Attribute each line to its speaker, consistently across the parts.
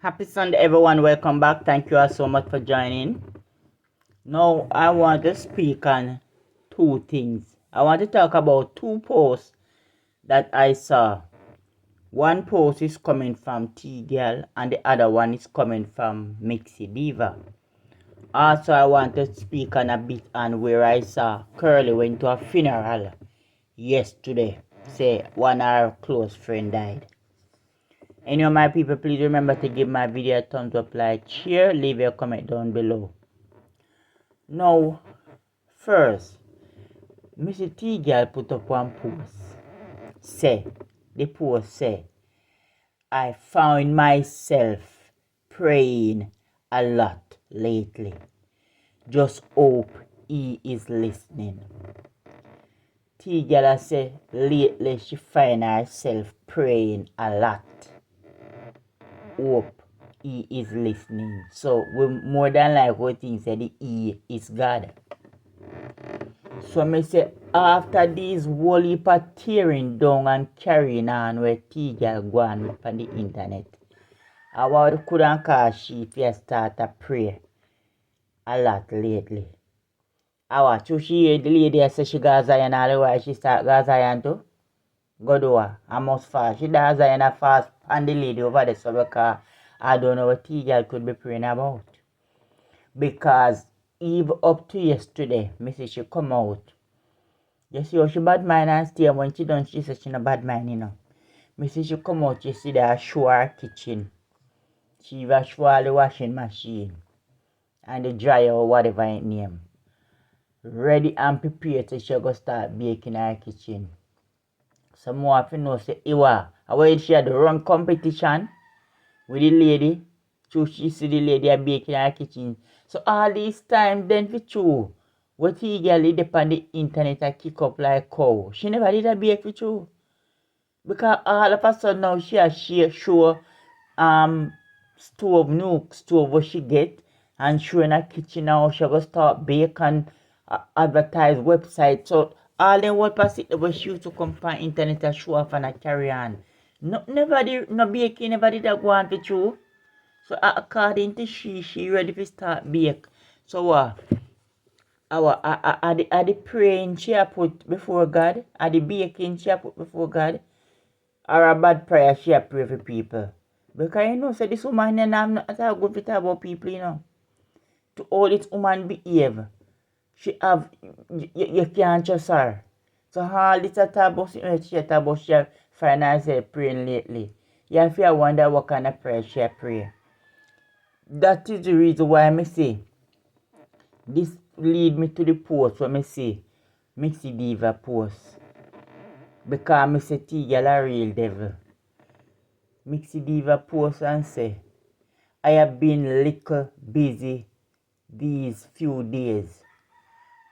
Speaker 1: Happy Sunday, everyone. Welcome back. Thank you all so much for joining. Now, I want to speak on two things. I want to talk about two posts that I saw. One post is coming from Tgal and the other one is coming from Mixie Diva. Also, I want to speak on a bit on where I saw Curly went to a funeral yesterday. Say one of our close friend died. Anyway, my people, please remember to give my video a thumbs up, like, share, leave a comment down below. Now, first, Mr. Tgal put up one post. The post say, I found myself praying a lot lately. Just hope he is listening. Tgal say lately she find herself praying a lot. Hope he is listening. So we more than likely think say the he is God. So me say after these whole heap of tearing down and carrying on where Tgal go on with on the internet, I want couldn't call she if you start to pray a lot lately. I watch you she hear the lady say she got Zion all the while she start got Zion too. Go do her. I must fast. She does Zion a fast and the lady over there so because I don't know what Tgal could be praying about. Because even up to yesterday, me say she come out. You see how she bad mind and stay when she done she said she no bad mind, you know. Me see she come out, you see that show her kitchen. She even show her the washing machine and the dryer or whatever it name. Ready and prepared to she go start baking her kitchen. Some more if you know say Iwa, where she had to run competition with the lady. So she see the lady baking her kitchen. So all this time then for true. What he girl did on the internet and kick up like cow. She never did a bake for true. Because all of a sudden now she show stove, new stove what she get and show in her kitchen now she go start bake and advertise website. So all them what pass it was she used to come on internet and show off and a carry on. No, never did no baking, never did that go on for true. So according to she ready to start bake. So what? Are the praying she a put before God? Are the baking she a put before God? Or a bad prayer she a pray for people? Because you know, so this woman and I'm not a good fit about people, you know. To all this woman behave. She have, you can't trust her. So all this about she find herself praying lately. You have to wonder what kind of prayer she a pray. That is the reason why I say this lead me to the post where I say Mixie Diva post. Because I say Tgal a real devil. Mixie Diva post and say I have been little busy these few days,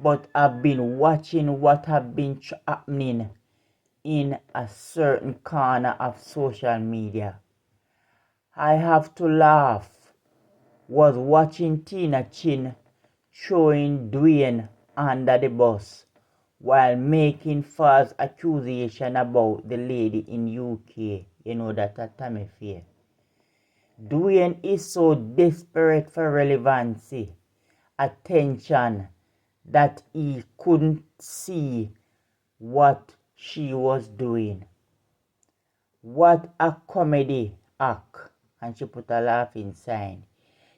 Speaker 1: but I've been watching what have been happening in a certain corner of social media. I have to laugh. Was watching Tina Chin throwing Dwayne under the bus while making false accusation about the lady in UK. You know that a Tammy Fair. Dwayne is so desperate for relevancy, attention, that he couldn't see what she was doing. What a comedy act. And she put a laughing sign.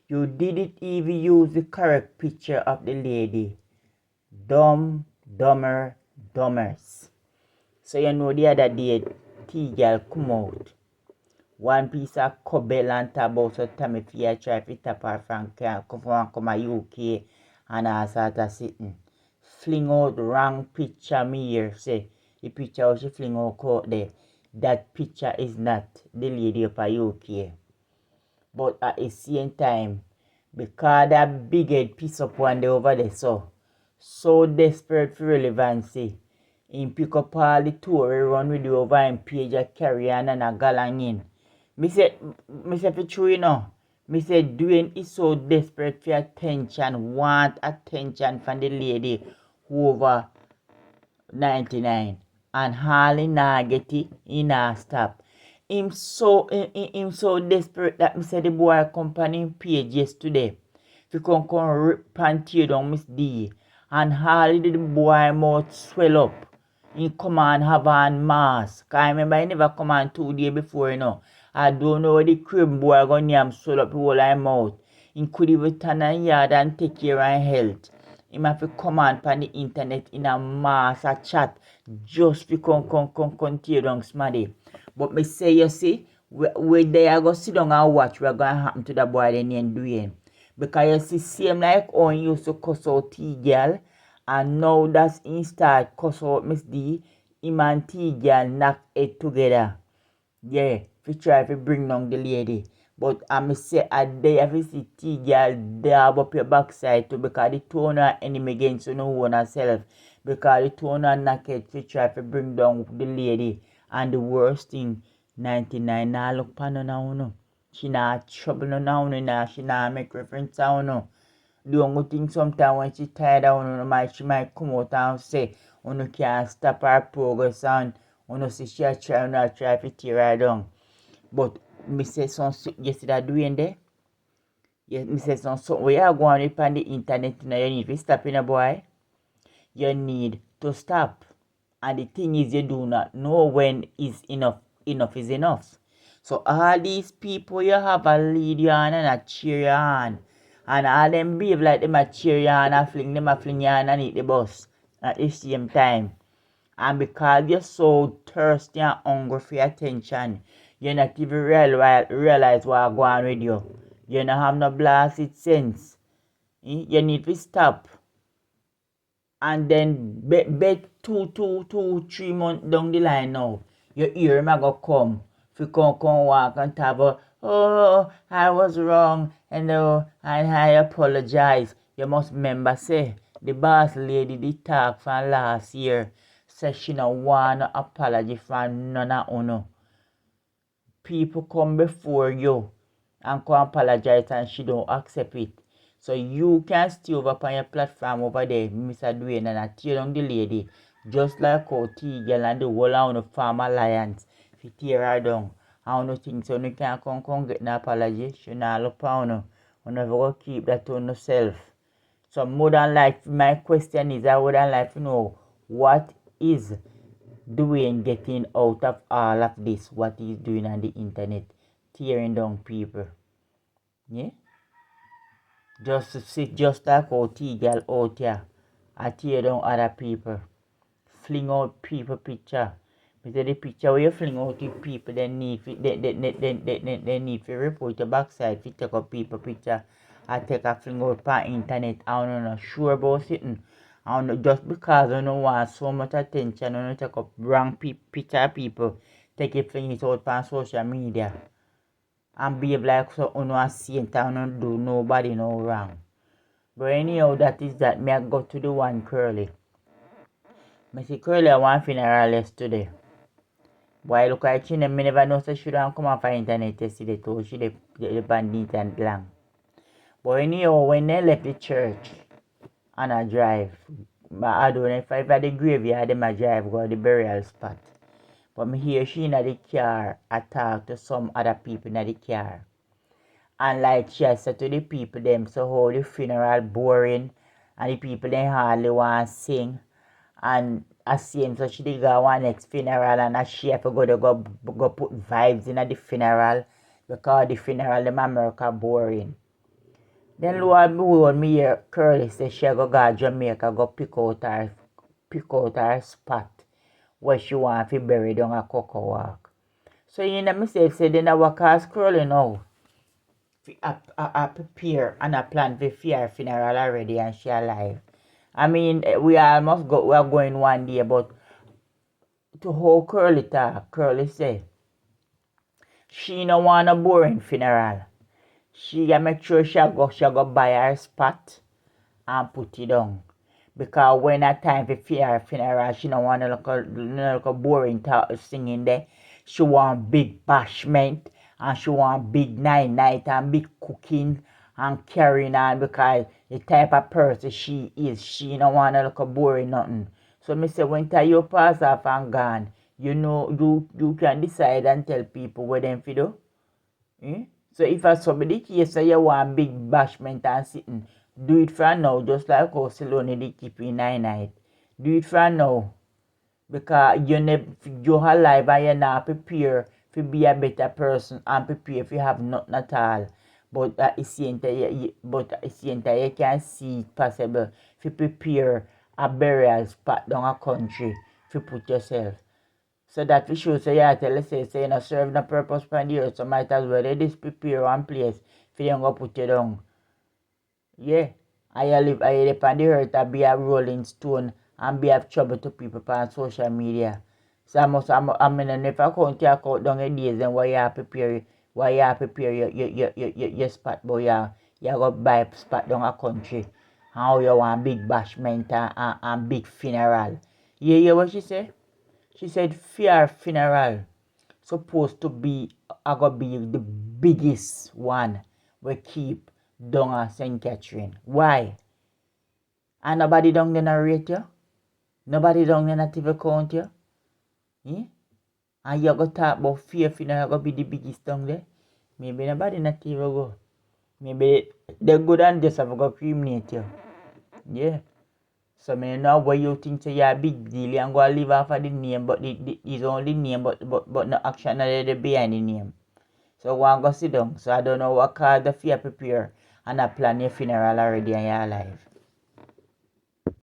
Speaker 1: You didn't even use the correct picture of the lady. Dumb, dumber, dumbers. So you know the other day, Tgal come out. One piece of cobble and about so Tammy Fair try to tap her from come a UK and I start a sitting. Fling out wrong picture me here. Say the picture how she fling out there. That picture is not the lady of a UK. But at the same time, because that big head piece up one day over there so desperate for relevancy, he pick up all the tour run with you over and page a carry on and a galang in. Me say for true, you know. Me say Dwayne is so desperate for attention, want attention from the lady who over 99. And Harley nah get it, he nah stop. him so desperate that me say the boy company page yesterday. Fi come rip and tear down Miss D. And all the boy mouth swell up. He come and have on mask. I remember he never come on 2 days before, you know. I don't know what the crib boy gonna name swell up the whole of him mouth. He could even turn a yard and take care of his health. Him have to come on the internet in a mass a chat just to come tear down smaddy. But me say, you see, we there go sit down and watch what's gonna happen to the boy they named Dwayne. Because you see, same like how he used to cuss out Tgal, and now that's he start cuss out Miss D, him and Tgal knock it together. Yeah, fi try to bring down the lady. But I me say a day if you see Tgal dab up your backside too, because the two are enemy against you know own herself. Because the two are naked fi try to bring down the lady. And the worst thing, 99 now look pan on now no. She not trouble no now, she not make reference now no. The only thing sometimes when she tired of she might come out and say, you can't stop her progress and see she try to tear her down. But me say something yesterday doing there. Yes, me say something where you go on on the internet you need to stop in a boy. You need to stop. And the thing is, you do not know when is enough is enough. So all these people you have a lead you on and a cheer you on. And all them behave like them a cheer you on and fling you on and eat the bus at the same time. And because you're so thirsty and hungry for attention, you not even realize what's going on with you. You don't have no blasted sense. You need to stop. And then bet 2, 3 months down the line now, your ear might go come. If you come walk and talk about, oh, I was wrong, and I apologize. You must remember, say, the boss lady did talk from last year. Say she no want no apology from none of you. People come before you and come apologize and she don't accept it. So you can stay over on your platform over there, Mr. Dwayne, and I tear down the lady. Just like how Tgal and the whole of the Farm Alliance, if you tear her down. I don't think so. You can't come get an apology. She not look on you. You never go keep that to yourself. So more than life, my question is, I would like to know what is Dwayne getting out of all of this, what he's doing on the internet, tearing down people. Yeah? Just to sit just like how Tgal out here, I tear down other people, fling out people picture. Because the picture where you fling out the people, they need to report your backside if you take up people picture. I take a fling out on internet. I don't know sure about something. I don't know, just because I don't want so much attention, I don't take up wrong picture of people, take it fling it out on social media. And behave like so a saint and don't do nobody no wrong. But anyhow, that is that. Me I go to the one Curly. Me see Curly I want funeral yesterday. Boy look at she me never know so she don't come off the internet yesterday too. She the bandit and blank. But anyhow, when they left the church and I drive, I don't know if I the graveyard them I drive go to the burial spot. But me hear she in the car, I talk to some other people in the car. And like she said to the people them, so how the funeral boring and the people they hardly want to sing. And I same so she did go one next funeral and she have to go put vibes in the funeral because the funeral in America boring. Then lo and behold me hear Curly say she go Jamaica go pick out her spot where she want to bury down a cocoa walk. So you know myself say then I walk as Curly now. I prepare and I plan for her funeral already and she alive. I mean we are going one day, but to how Curly talk, Curly say she no want a boring funeral. She make sure she go buy her spot and put it down. Because when that time for her funeral, she don't want to look a boring singing there. She want big bashment and she want big night and big cooking and carrying on because the type of person she is, she don't want to look a boring nothing. So me say when you pass off and gone, you know, you can decide and tell people what them fi do. Eh? So if I somebody case say you want big bashment and sitting, do it for now, just like how Saloni did keep in night. Do it for now. Because you're alive and you're not prepared to be a better person and prepare if you have nothing at all. But at the same time, you can see it possible to prepare a burial spot down a country to put yourself. So that we should say, yeah, tell us, say, you know, serve the purpose for the earth, so might as well let this prepare one place for you go put you down. Yeah. I live on the earth, I be a rolling stone and be of trouble to people on social media. So I'm in a if I count your account down the days and why you prepare your spot, but you go buy a spot down a country. How you want big bashment and big funeral. You hear what she said? She said fear funeral supposed to be gonna be the biggest one we keep down at St. Catherine. Why? And nobody down there narrate you? Nobody down there not even count you? Eh? And you go talk about fear funeral gonna be the biggest down there? Maybe nobody not even go. Maybe they good and just have go cremate you. Yeah. So me know where you think say you're a big deal and go live off of the name, but it's only name, but no action are behind the name. So one go sit down. So I don't know what cause the fear prepare and I plan your funeral already and you're alive.